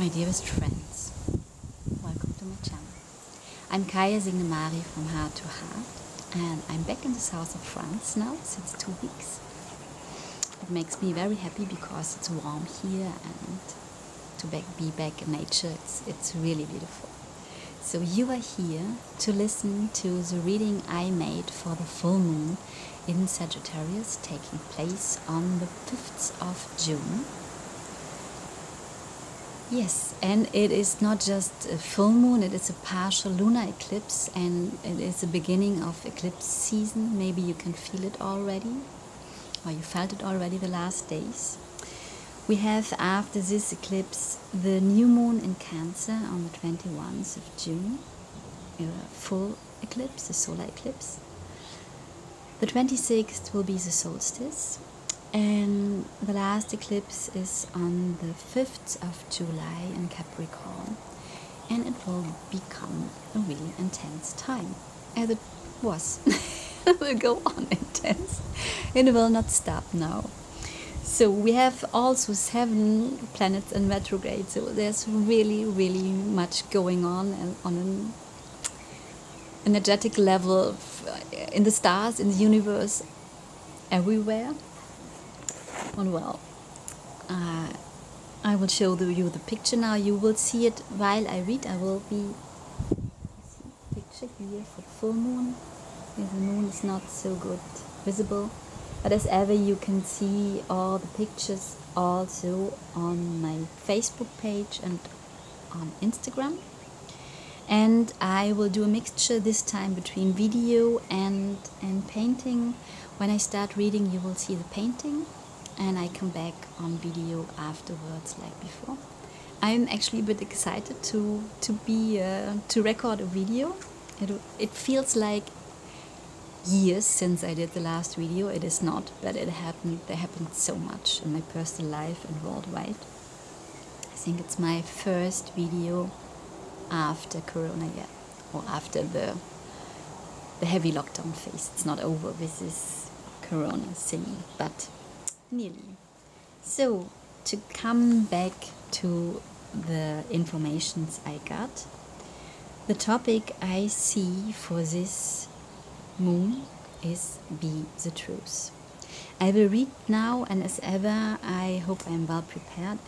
My dearest friends, welcome to my channel. I'm Kaija Signe from Heart to Heart, and I'm back in the south of France now since 2 weeks. It makes me very happy because it's warm here, and to be back in nature, it's really beautiful. So you are here to listen to the reading I made for the full moon in Sagittarius, taking place on the 5th of June. Yes, and it is not just a full moon, it is a partial lunar eclipse, and it is the beginning of eclipse season. Maybe you can feel it already, or you felt it already the last days. We have, after this eclipse, the new moon in Cancer on the 21st of June, a full eclipse, a solar eclipse. The 26th will be the solstice. And the last eclipse is on the 5th of July in Capricorn, and it will become a really intense time, as it was. It will go on intense. It will not stop now. So we have also 7 planets in retrograde, so there's really much going on an energetic level in the stars, in the universe, everywhere. And well, I will show you the picture now. You will see it while I read. I will be picture here for the full moon. The moon is not so good visible, but as ever you can see all the pictures also on my Facebook page and on Instagram. And I will do a mixture this time between video and painting. When I start reading, you will see the painting, and I come back on video afterwards like before. I'm actually a bit excited to record a video. It feels like years since I did the last video. It is not, but there happened so much in my personal life and worldwide. I think it's my first video after Corona yet, or after the heavy lockdown phase. It's not over with this Corona thing, but nearly. So, to come back to the informations I got, the topic I see for this moon is Be the Truth. I will read now, and as ever, I hope I'm well prepared.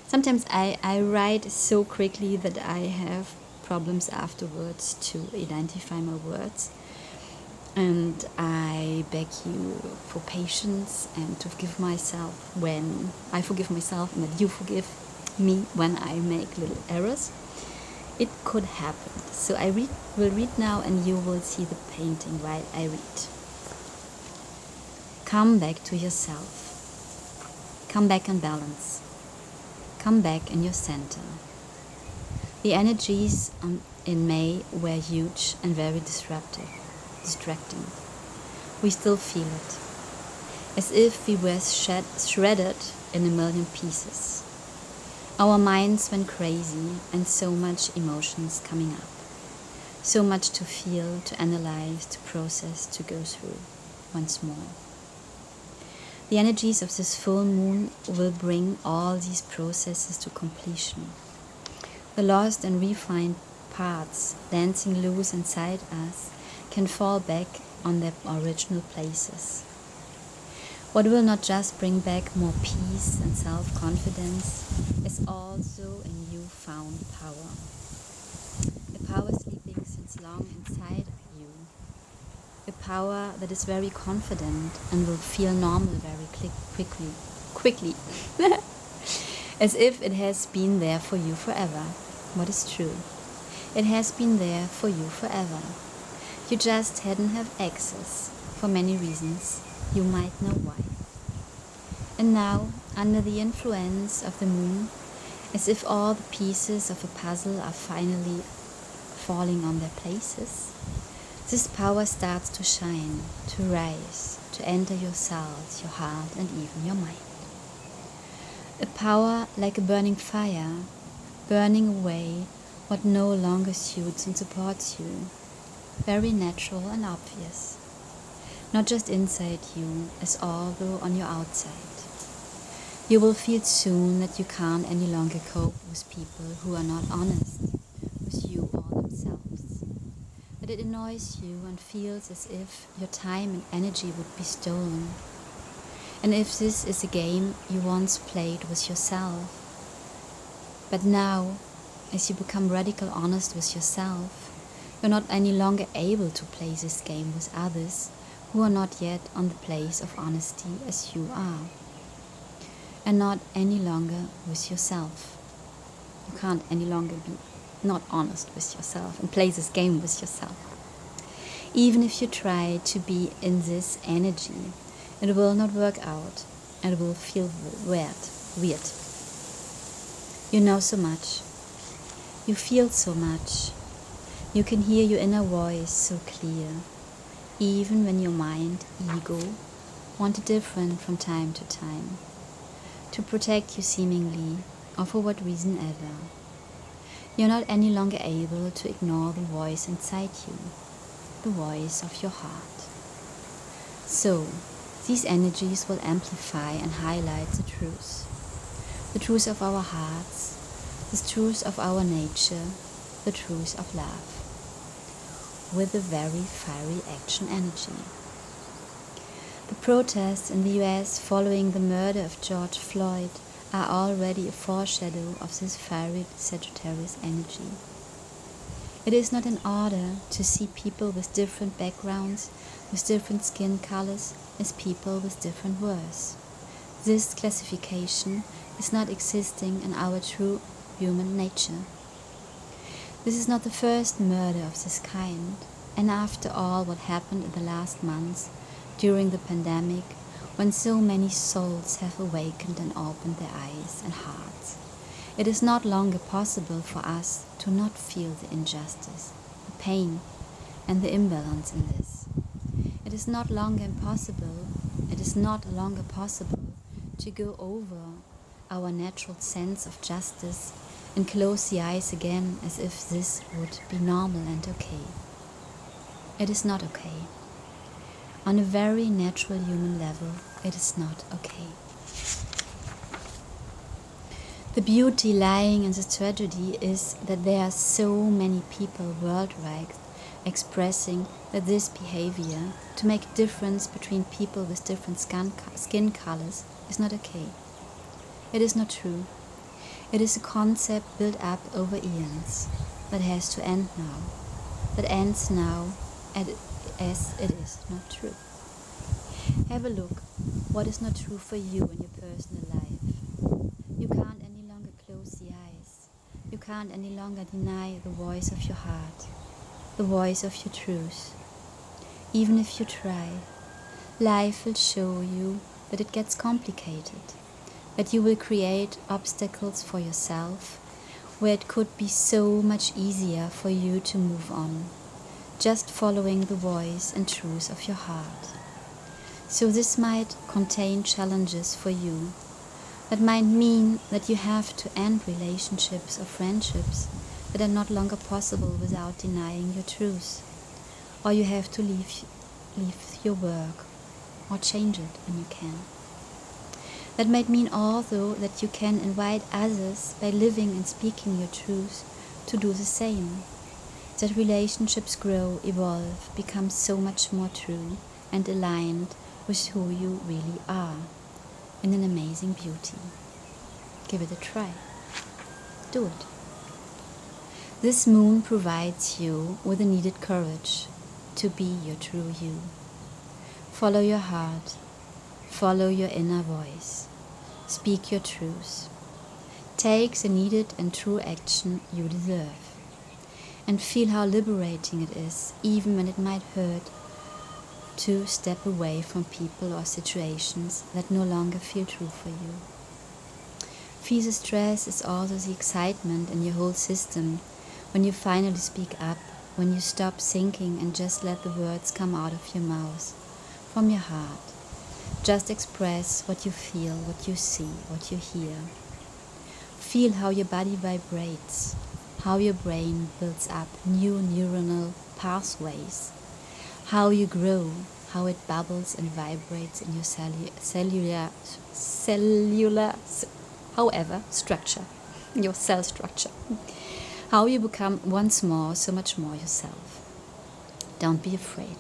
Sometimes I write so quickly that I have problems afterwards to identify my words. And I beg you for patience and to forgive myself when I forgive myself, and that you forgive me when I make little errors. It could happen. So I will read now, and you will see the painting while I read. Come back to yourself. Come back in balance. Come back in your center. The energies in May were huge and very distracting. We still feel it, as if we were shredded in a million pieces. Our minds went crazy, and so much emotions coming up. So much to feel, to analyze, to process, to go through once more. The energies of this full moon will bring all these processes to completion. The lost and refined parts dancing loose inside us can fall back on their original places. What will not just bring back more peace and self-confidence is also a newfound power. A power sleeping since long inside of you. A power that is very confident and will feel normal very quickly. As if it has been there for you forever. What is true? It has been there for you forever. You just hadn't have access, for many reasons. You might know why. And now, under the influence of the moon, as if all the pieces of a puzzle are finally falling on their places, this power starts to shine, to rise, to enter your cells, your heart, and even your mind. A power like a burning fire, burning away what no longer suits and supports you. Very natural and obvious. Not just inside you, as although on your outside. You will feel soon that you can't any longer cope with people who are not honest with you or themselves. That it annoys you and feels as if your time and energy would be stolen. And if this is a game you once played with yourself, but now, as you become radical honest with yourself, you're not any longer able to play this game with others who are not yet on the place of honesty as you are, and not any longer with yourself. You can't any longer be not honest with yourself and play this game with yourself. Even if you try to be in this energy, it will not work out and it will feel weird. You know so much. You feel so much. You can hear your inner voice so clear, even when your mind, ego, want it different from time to time, to protect you seemingly, or for what reason ever. You're not any longer able to ignore the voice inside you, the voice of your heart. So, these energies will amplify and highlight the truth of our hearts, the truth of our nature, the truth of love, with a very fiery action energy. The protests in the US following the murder of George Floyd are already a foreshadow of this fiery Sagittarius energy. It is not in order to see people with different backgrounds, with different skin colors, as people with different worths. This classification is not existing in our true human nature. This is not the first murder of this kind, and after all what happened in the last months, during the pandemic, when so many souls have awakened and opened their eyes and hearts, it is not longer possible for us to not feel the injustice, the pain, and the imbalance in this. It is not longer possible to go over our natural sense of justice and close the eyes again as if this would be normal and okay. It is not okay. On a very natural human level, it is not okay. The beauty lying in the tragedy is that there are so many people worldwide expressing that this behavior, to make a difference between people with different skin colors, is not okay. It is not true. It is a concept built up over eons, that has to end now, that ends now as it is not true. Have a look, what is not true for you in your personal life. You can't any longer close the eyes. You can't any longer deny the voice of your heart, the voice of your truth. Even if you try, life will show you that it gets complicated, that you will create obstacles for yourself where it could be so much easier for you to move on, just following the voice and truth of your heart. So this might contain challenges for you. That might mean that you have to end relationships or friendships that are not longer possible without denying your truth. Or you have to leave your work or change it when you can. That might mean also that you can invite others by living and speaking your truth to do the same. That relationships grow, evolve, become so much more true and aligned with who you really are, in an amazing beauty. Give it a try. Do it. This moon provides you with the needed courage to be your true you. Follow your heart. Follow your inner voice. Speak your truth. Take the needed and true action you deserve. And feel how liberating it is, even when it might hurt, to step away from people or situations that no longer feel true for you. Feel the stress is also the excitement in your whole system when you finally speak up, when you stop thinking and just let the words come out of your mouth, from your heart. Just express what you feel, what you see, what you hear. Feel how your body vibrates, how your brain builds up new neuronal pathways, how you grow, how it bubbles and vibrates in your structure, your cell structure. How you become once more so much more yourself. Don't be afraid.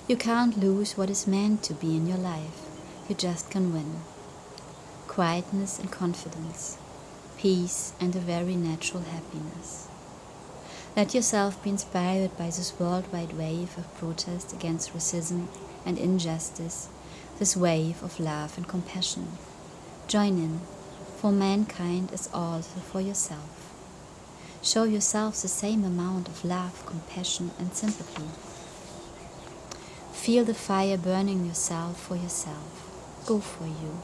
You can't lose what is meant to be in your life. You just can win. Quietness and confidence, peace and a very natural happiness. Let yourself be inspired by this worldwide wave of protest against racism and injustice, this wave of love and compassion. Join in, for mankind is also for yourself. Show yourself the same amount of love, compassion and sympathy. Feel the fire burning yourself for yourself. Go for you.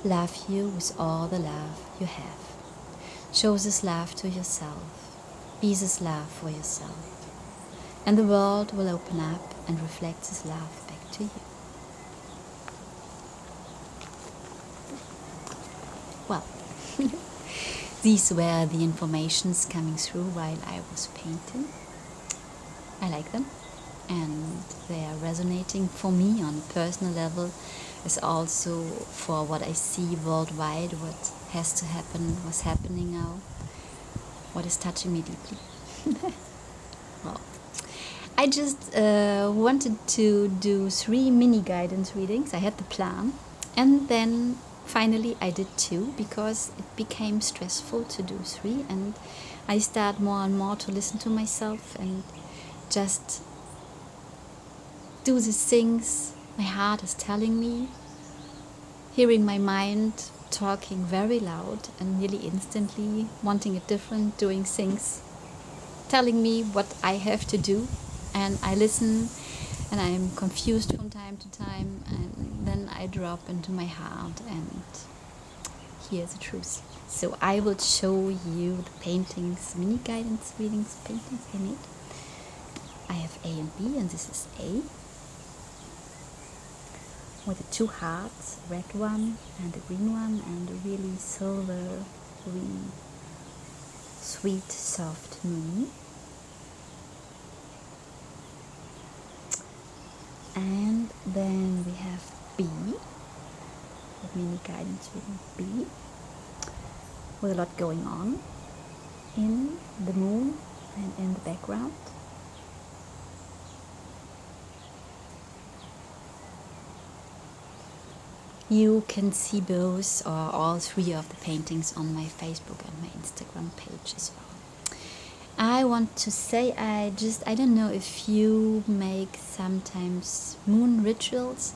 Love you with all the love you have. Show this love to yourself. Be this love for yourself. And the world will open up and reflect this love back to you. Well, these were the informations coming through while I was painting. I like them, and they are resonating for me on a personal level, as also for what I see worldwide, what has to happen, what's happening now, what is touching me deeply. Well, I just wanted to do 3 mini guidance readings. I had the plan, and then finally I did 2 because it became stressful to do 3, and I start more and more to listen to myself and just do the things my heart is telling me, hearing my mind talking very loud and nearly instantly, wanting it different, doing things, telling me what I have to do, and I listen and I am confused from time to time, and then I drop into my heart and hear the truth. So I will show you the paintings, mini guidance readings, paintings I made. I have A and B, and this is A, with the 2 hearts, red one and a green one, and a really silver green, sweet, soft moon. And then we have B, the mini guidance reading B, with a lot going on in the moon and in the background. You can see both or all 3 of the paintings on my Facebook and my Instagram page as well. I want to say I don't know if you make sometimes moon rituals.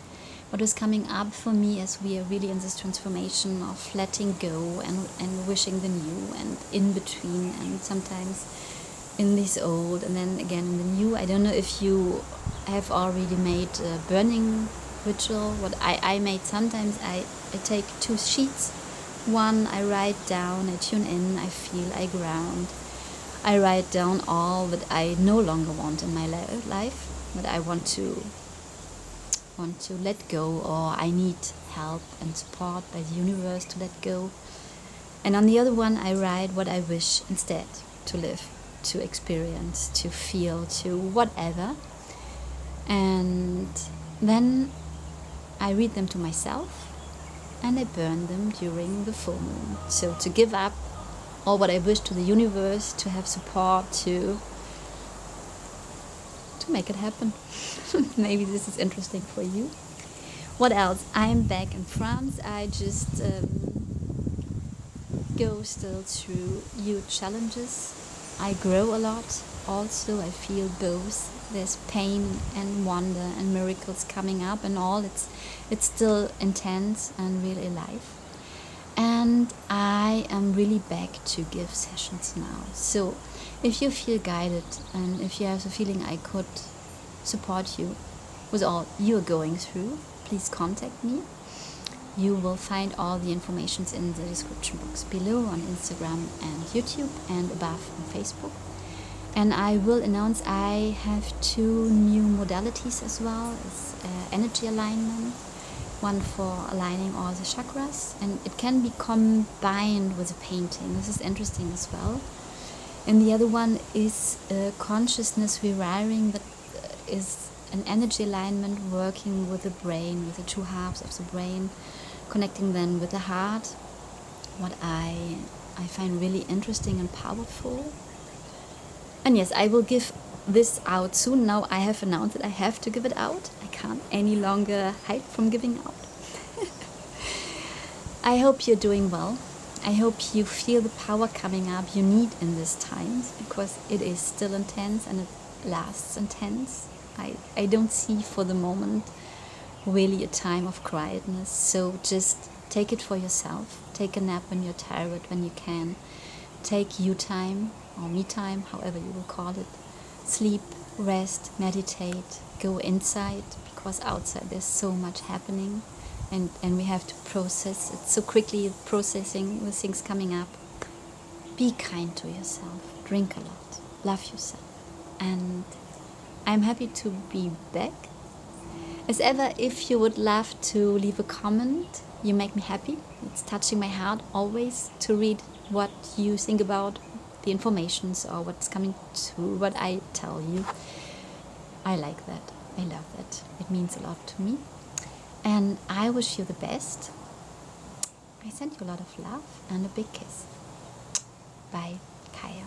What is coming up for me as we are really in this transformation of letting go and wishing the new, and in between, and sometimes in this old and then again in the new. I don't know if you have already made a burning ritual. What I made, sometimes I take 2 sheets. One I write down, I tune in, I feel, I ground. I write down all that I no longer want in my life, that I want to let go, or I need help and support by the universe to let go. And on the other one I write what I wish instead to live, to experience, to feel, to whatever. And then I read them to myself, and I burn them during the full moon. So to give up all what I wish to the universe, to have support, to make it happen. Maybe this is interesting for you. What else? I am back in France. I just go still through huge challenges. I grow a lot. Also, I feel both. There's pain and wonder and miracles coming up and all. It's still intense and really alive. And I am really back to give sessions now. So if you feel guided and if you have the feeling I could support you with all you're going through, please contact me. You will find all the information in the description box below on Instagram and YouTube, and above on Facebook. And I will announce I have 2 new modalities as well. It's energy alignment, one for aligning all the chakras, and it can be combined with a painting. This is interesting as well. And the other one is consciousness rewiring, that is an energy alignment, working with the brain, with the two halves of the brain, connecting then with the heart, what I find really interesting and powerful. And yes, I will give this out soon. Now I have announced that I have to give it out. I can't any longer hide from giving out. I hope you're doing well. I hope you feel the power coming up you need in these times, because it is still intense and it lasts intense. I don't see for the moment really a time of quietness, so just take it for yourself. Take a nap when you're tired, when you can. Take you time, or me time, however you will call it. Sleep, rest, meditate, go inside, because outside there's so much happening. And we have to process it so quickly, processing with things coming up. Be kind to yourself, drink a lot, love yourself. And I'm happy to be back. As ever, if you would love to leave a comment, you make me happy. It's touching my heart always to read what you think about the informations or what's coming through what I tell you. I like that. I love that. It means a lot to me. And I wish you the best. I send you a lot of love and a big kiss. Bye, Kaija.